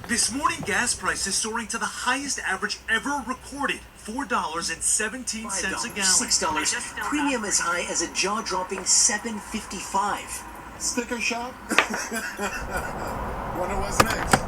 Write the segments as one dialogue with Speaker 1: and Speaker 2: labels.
Speaker 1: This morning, gas prices soaring to the highest average ever recorded, $4.17 a gallon.
Speaker 2: $6. Premium as high as a jaw-dropping $7.55.
Speaker 3: Sticker shock? Wonder what's next.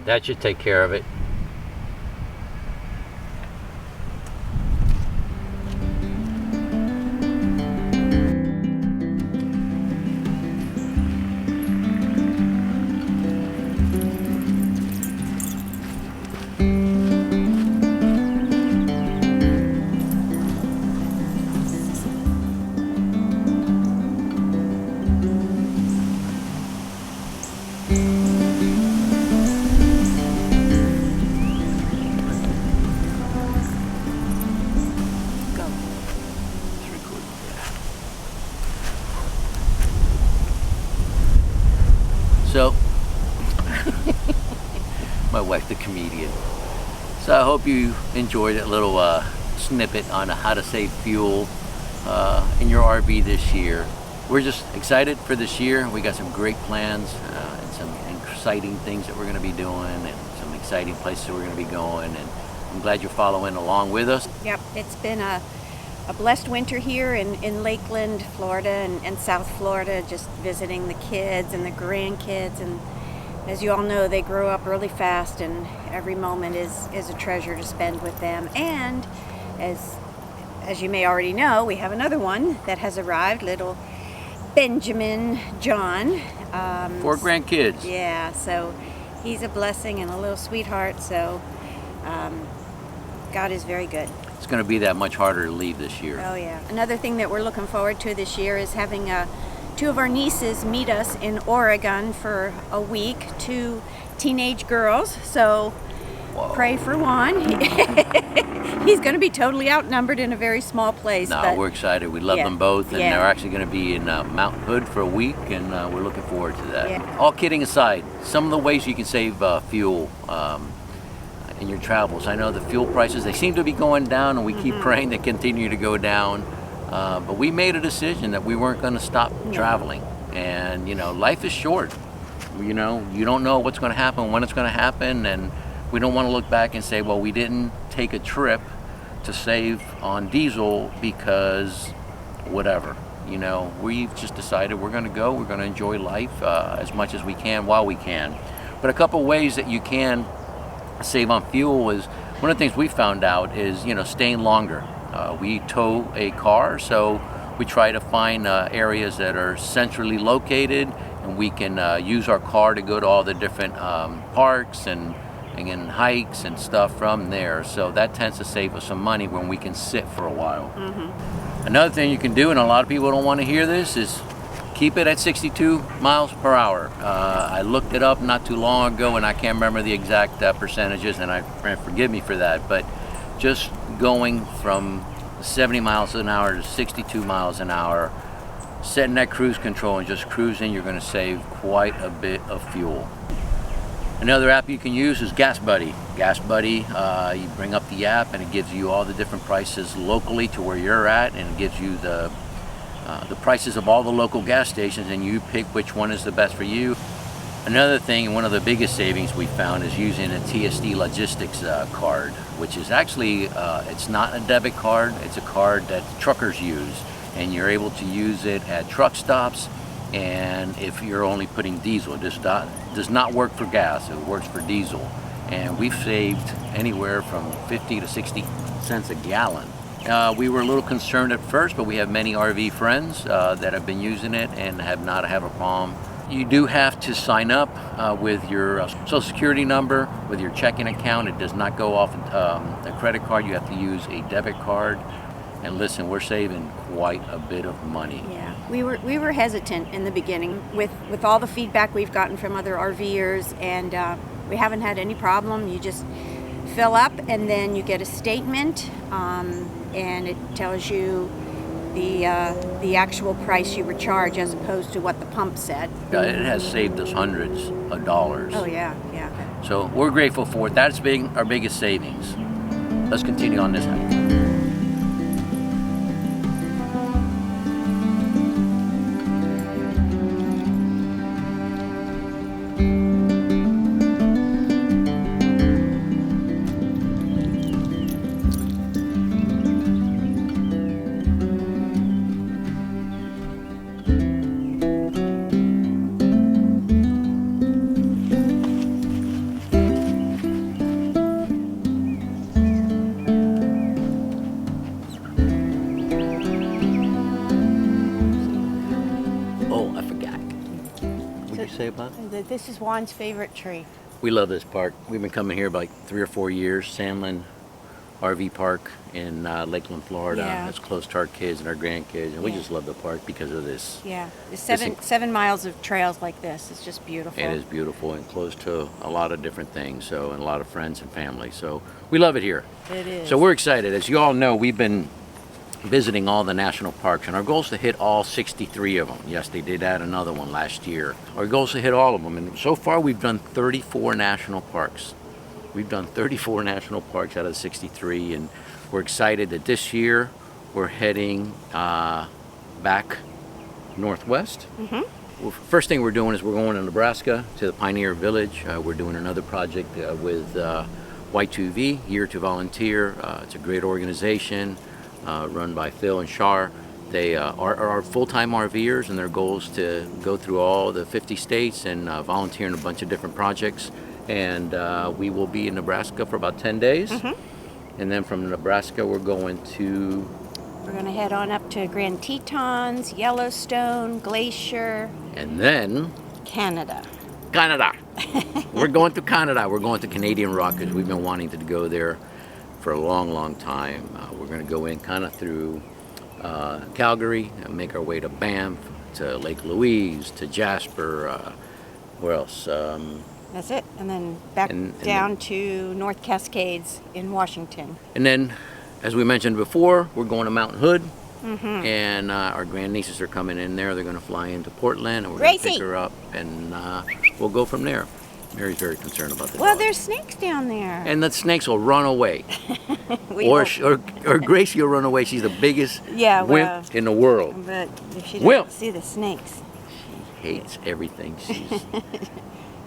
Speaker 4: That should take care of it. So, my wife, the comedian. So I hope you enjoyed that little snippet on how to save fuel in your RV this year. We're just excited for this year. We got some great plans and some exciting things that we're going to be doing and some exciting places we're going to be going. And I'm glad you're following along with us.
Speaker 5: Yep, it's been a blessed winter here in Lakeland, Florida, and South Florida, just visiting the kids and the grandkids. And as you all know, they grow up really fast, and every moment is a treasure to spend with them. And as you may already know, we have another one that has arrived, little Benjamin John.
Speaker 4: 4 grandkids.
Speaker 5: Yeah, so he's a blessing and a little sweetheart. So God is very good.
Speaker 4: It's going to be that much harder to leave this year.
Speaker 5: Oh yeah. Another thing that we're looking forward to this year is having 2 of our nieces meet us in Oregon for a week, 2 teenage girls. So
Speaker 4: Whoa.
Speaker 5: Pray for Juan. He's going to be totally outnumbered in a very small place.
Speaker 4: No,
Speaker 5: but
Speaker 4: we're excited. We love them both, and they're actually going to be in Mount Hood for a week, and we're looking forward to that.
Speaker 5: Yeah.
Speaker 4: All kidding aside, some of the ways you can save fuel in your travels. I know the fuel prices, they seem to be going down, and we keep praying they continue to go down. But we made a decision that we weren't going to stop traveling. And, life is short. You don't know what's going to happen, when it's going to happen, and we don't want to look back and say, well, we didn't take a trip to save on diesel because whatever. We've just decided we're going to go, we're going to enjoy life as much as we can while we can. But a couple ways that you can save on fuel is, one of the things we found out is, staying longer. We tow a car, so we try to find areas that are centrally located, and we can use our car to go to all the different parks and hikes and stuff from there. So that tends to save us some money when we can sit for a while. Another thing you can do, and a lot of people don't want to hear this, is keep it at 62 miles per hour. I looked it up not too long ago, and I can't remember the exact percentages, and forgive me for that, but just going from 70 miles an hour to 62 miles an hour, setting that cruise control and just cruising, you're going to save quite a bit of fuel. Another app you can use is GaSBuddy. GaSBuddy, you bring up the app and it gives you all the different prices locally to where you're at, and it gives you the prices of all the local gas stations, and you pick which one is the best for you. Another thing, and one of the biggest savings we found, is using a TSD Logistics card, which is actually, it's not a debit card, it's a card that truckers use, and you're able to use it at truck stops, and if you're only putting diesel. It does not work for gas, it works for diesel. And we've saved anywhere from 50 to 60 cents a gallon. We were a little concerned at first, but we have many RV friends that have been using it and have not had a problem. You do have to sign up with your social security number, with your checking account. It does not go off a credit card. You have to use a debit card. And listen, we're saving quite a bit of money.
Speaker 5: Yeah, we were hesitant in the beginning with all the feedback we've gotten from other RVers, and we haven't had any problem. You just fill up, and then you get a statement, and it tells you the actual price you were charged as opposed to what the pump said.
Speaker 4: It has saved us hundreds of dollars.
Speaker 5: Oh yeah, yeah.
Speaker 4: So we're grateful for it. That's our biggest savings. Let's continue on this hike. Say about it?
Speaker 5: This is Juan's favorite tree.
Speaker 4: We love this park. We've been coming here about 3 or 4 years. Sandland RV Park in Lakeland, Florida.
Speaker 5: Yeah.
Speaker 4: It's close to our kids and our grandkids, and we just love the park because of this.
Speaker 5: Yeah, the seven miles of trails like this. It's just beautiful.
Speaker 4: It is beautiful and close to a lot of different things. So, and a lot of friends and family. So we love it here.
Speaker 5: It is.
Speaker 4: So we're excited. As you all know, we've been visiting all the national parks, and our goal is to hit all 63 of them. Yes, they did add another one last year. Our goal is to hit all of them, and so far we've done 34 national parks. We've done 34 national parks out of 63, and we're excited that this year we're heading back northwest. Well, first thing we're doing is we're going to Nebraska to the Pioneer Village. We're doing another project with Y2V, Year to Volunteer. It's a great organization. Run by Phil and Shar. They are full-time RVers, and their goal is to go through all the 50 states and volunteer in a bunch of different projects. And we will be in Nebraska for about 10 days. And then from Nebraska, we're going to
Speaker 5: head on up to Grand Tetons, Yellowstone, Glacier,
Speaker 4: and then
Speaker 5: Canada.
Speaker 4: We're going to Canada. We're going to Canadian Rockies. We've been wanting to go there for a long time. We're going to go in kind of through Calgary and make our way to Banff, to Lake Louise, to Jasper. Where else?
Speaker 5: That's it. And then back down to North Cascades in Washington.
Speaker 4: And then, as we mentioned before, we're going to Mountain Hood. And our grandnieces are coming in there. They're going to fly into Portland, and we're going to pick her up, and we'll go from there. Mary's very concerned about the dog.
Speaker 5: There's snakes down there.
Speaker 4: And the snakes will run away. or Gracie will run away. She's the biggest wimp in the world.
Speaker 5: But if she doesn't see the snakes.
Speaker 4: She hates everything.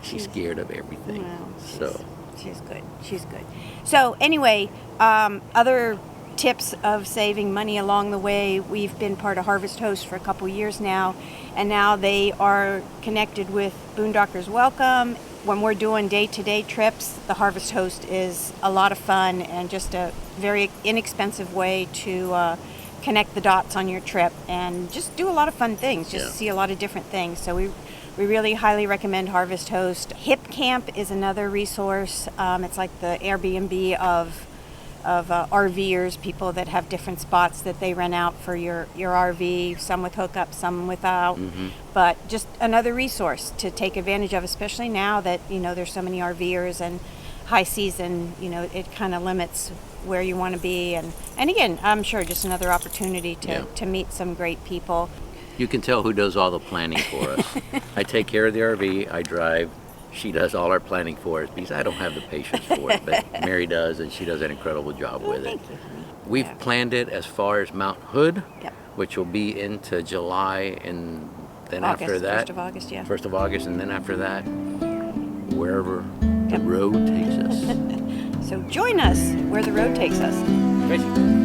Speaker 4: She's scared of everything.
Speaker 5: Well, she's good. She's good. So anyway, other tips of saving money along the way. We've been part of Harvest Host for a couple years now, and now they are connected with Boondockers Welcome. When we're doing day-to-day trips, the Harvest Host is a lot of fun and just a very inexpensive way to connect the dots on your trip and just do a lot of fun things, see a lot of different things. So we really highly recommend Harvest Host. Hip Camp is another resource. It's like the Airbnb of RVers, people that have different spots that they rent out for your RV, some with hookup, some without. But just another resource to take advantage of, especially now that there's so many RVers and high season. It kind of limits where you want to be, and again, I'm sure just another opportunity to meet some great people.
Speaker 4: You can tell who does all the planning for us. I take care of the RV. I drive. She does all our planning for us because I don't have the patience for it, but Mary does, and she does an incredible job with it.
Speaker 5: Thank you, honey.
Speaker 4: We've planned it as far as Mount Hood,
Speaker 5: Yep.
Speaker 4: which will be into July, and then
Speaker 5: August,
Speaker 4: after that,
Speaker 5: 1st of August, yeah.
Speaker 4: 1st of August, and then after that, wherever the road takes us.
Speaker 5: So join us where the road takes us.
Speaker 4: Tracy.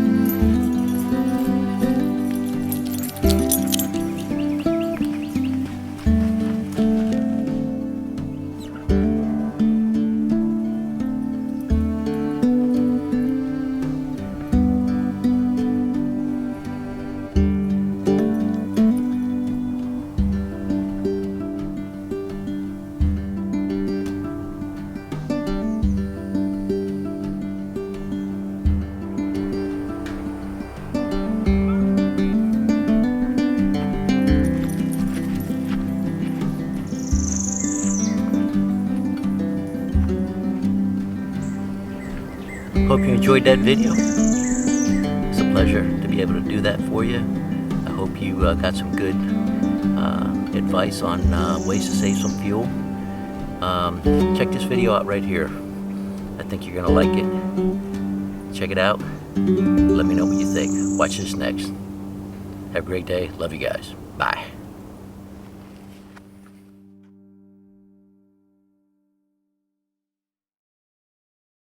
Speaker 4: hope you enjoyed that video. It's a pleasure to be able to do that for you. I hope you got some good advice on ways to save some fuel. Check this video out right here. I think you're gonna like it. Check it out. Let me know what you think. Watch this next. Have a great day. Love you guys. Bye.